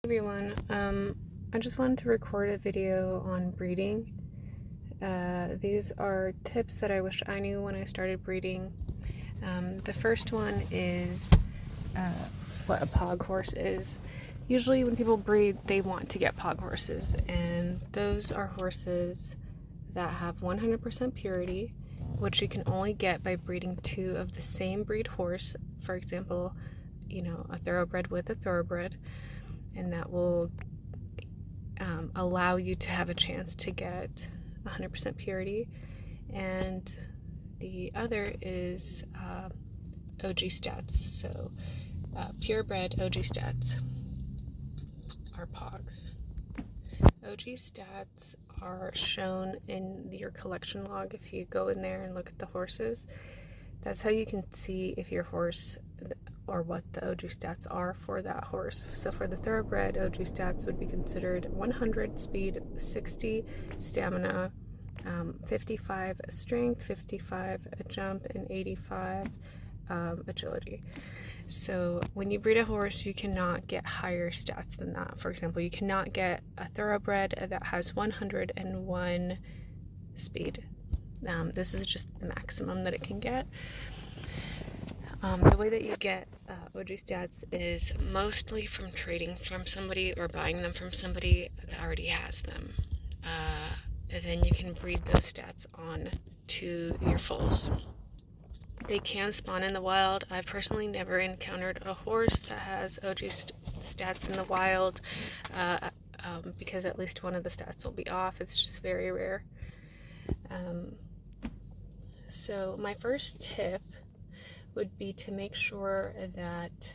Everyone, I just wanted to record a video on breeding. These are tips that I wish I knew when I started breeding. The first one is what a POG horse is. Usually when people breed, they want to get POG horses, and those are horses that have 100% purity, which you can only get by breeding two of the same breed horse. For example, a thoroughbred with a thoroughbred, and that will allow you to have a chance to get 100% purity. And the other is OG stats. So purebred OG stats are POGs. OG stats are shown in your collection log. If you go in there and look at the horses, that's how you can see if your horse or what the OG stats are for that horse. So for the thoroughbred, OG stats would be considered 100 speed, 60 stamina, 55 strength, 55 jump, and 85 agility. So when you breed a horse, you cannot get higher stats than that. For example, you cannot get a thoroughbred that has 101 speed. This is just the maximum that it can get. The way that you get OG stats is mostly from trading from somebody or buying them from somebody that already has them. And then you can breed those stats on to your foals. They can spawn in the wild. I've personally never encountered a horse that has OG stats in the wild because at least one of the stats will be off. It's just very rare. So my first tip would be to make sure that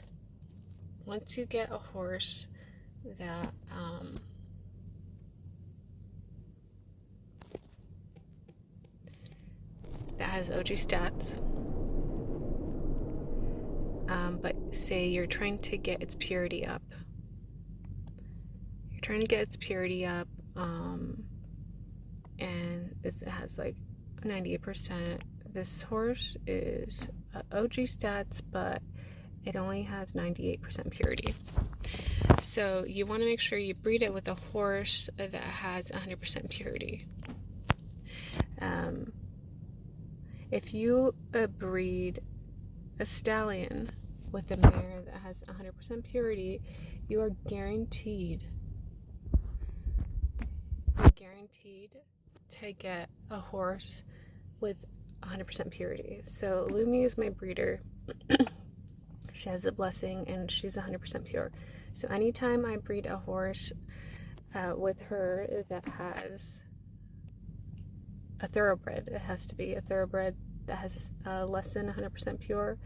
once you get a horse that that has OG stats, but say you're trying to get its purity up. You're trying to get its purity up, and it has like 98%. This horse is OG stats, but it only has 98% purity. So you want to make sure you breed it with a horse that has 100% purity. If you breed a stallion with a mare that has 100% purity, you are guaranteed to get a horse with 100% purity. So Lumi is my breeder. She has a blessing and she's 100% pure. So anytime I breed a horse with her that has a thoroughbred, it has to be a thoroughbred that has less than 100% pure,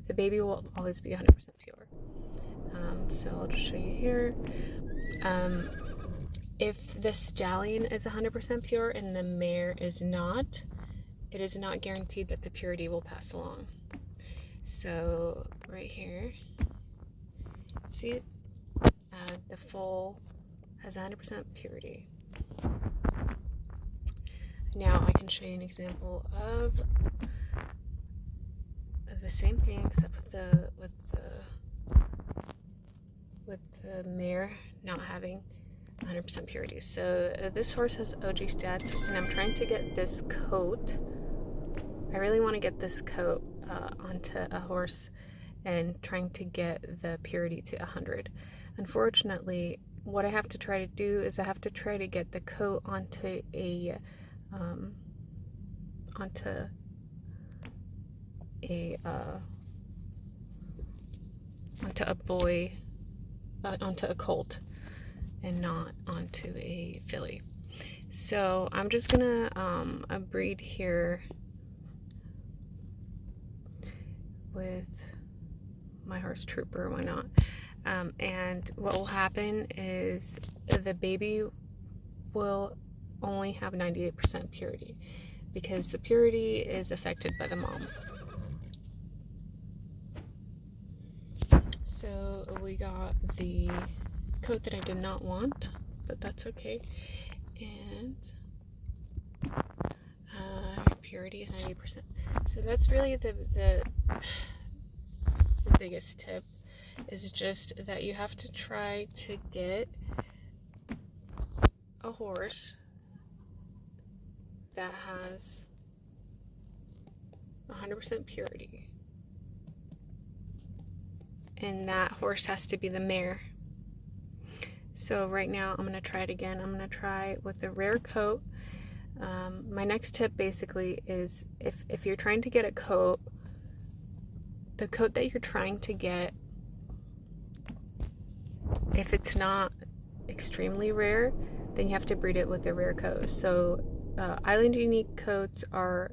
the baby will always be 100% pure. So I'll just show you here. If the stallion is 100% pure and the mare is not, it is not guaranteed that the purity will pass along. So right here, see it? The foal has 100% purity. Now I can show you an example of the same thing, except with the mare not having 100% purity. So this horse has OG stats, and I'm trying to get this coat. I really want to get this coat onto a horse and trying to get the purity to 100. Unfortunately, what I have to try to do is I have to try to get the coat onto a boy, onto a colt, and not onto a filly. So I'm just gonna breed here with my horse Trooper, why not? And what will happen is the baby will only have 98% purity because the purity is affected by the mom. So we got the coat that I did not want, but that's okay. And purity is 90%. So that's really the biggest tip. is just that you have to try to get a horse that has 100% purity. And that horse has to be the mare. So right now I'm going to try it again. I'm going to try with the rare coat. My next tip basically is if you're trying to get a coat, the coat that you're trying to get, if it's not extremely rare, then you have to breed it with a rare coat. So island unique coats are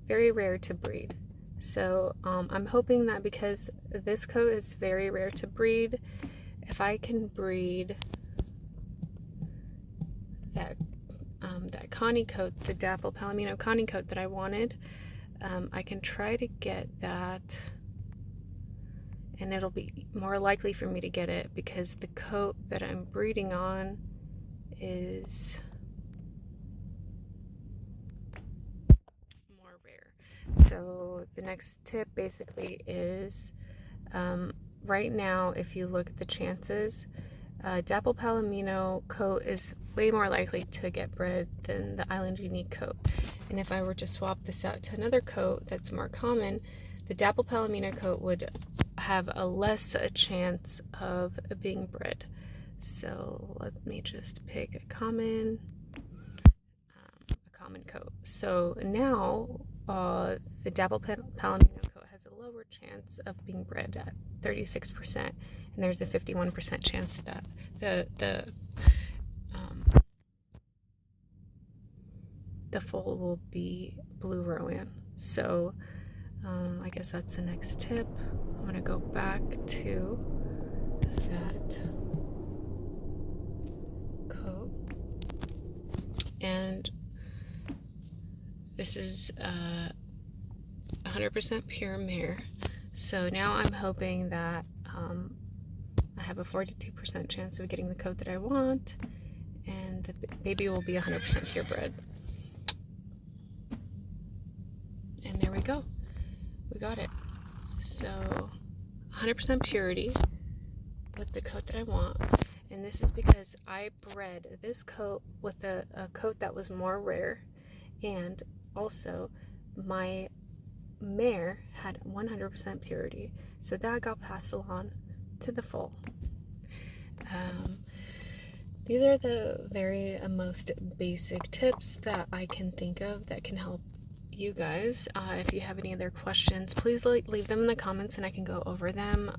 very rare to breed. So I'm hoping that because this coat is very rare to breed, if I can breed that Connie coat, the dapple palomino Connie coat that I wanted, I can try to get that, and it'll be more likely for me to get it because the coat that I'm breeding on is more rare. So the next tip basically is right now, if you look at the chances, dapple palomino coat is way more likely to get bred than the island unique coat. And if I were to swap this out to another coat that's more common, the dapple palomino coat would have a less chance of being bred. So let me just pick a common coat. So now the dapple palomino coat has a lower chance of being bred at 36%, and there's a 51% chance that the foal will be blue Rowan. So I guess that's the next tip. I'm gonna go back to that coat, and this is 100% pure mare. So now I'm hoping that I have a 42% chance of getting the coat that I want, and the baby will be 100% purebred. And there we go. We got it. So 100% purity with the coat that I want. And this is because I bred this coat with a coat that was more rare, and also my mare had 100% purity, so that got passed along to the foal. These are the very most basic tips that I can think of that can help you guys. If you have any other questions, please leave them in the comments and I can go over them.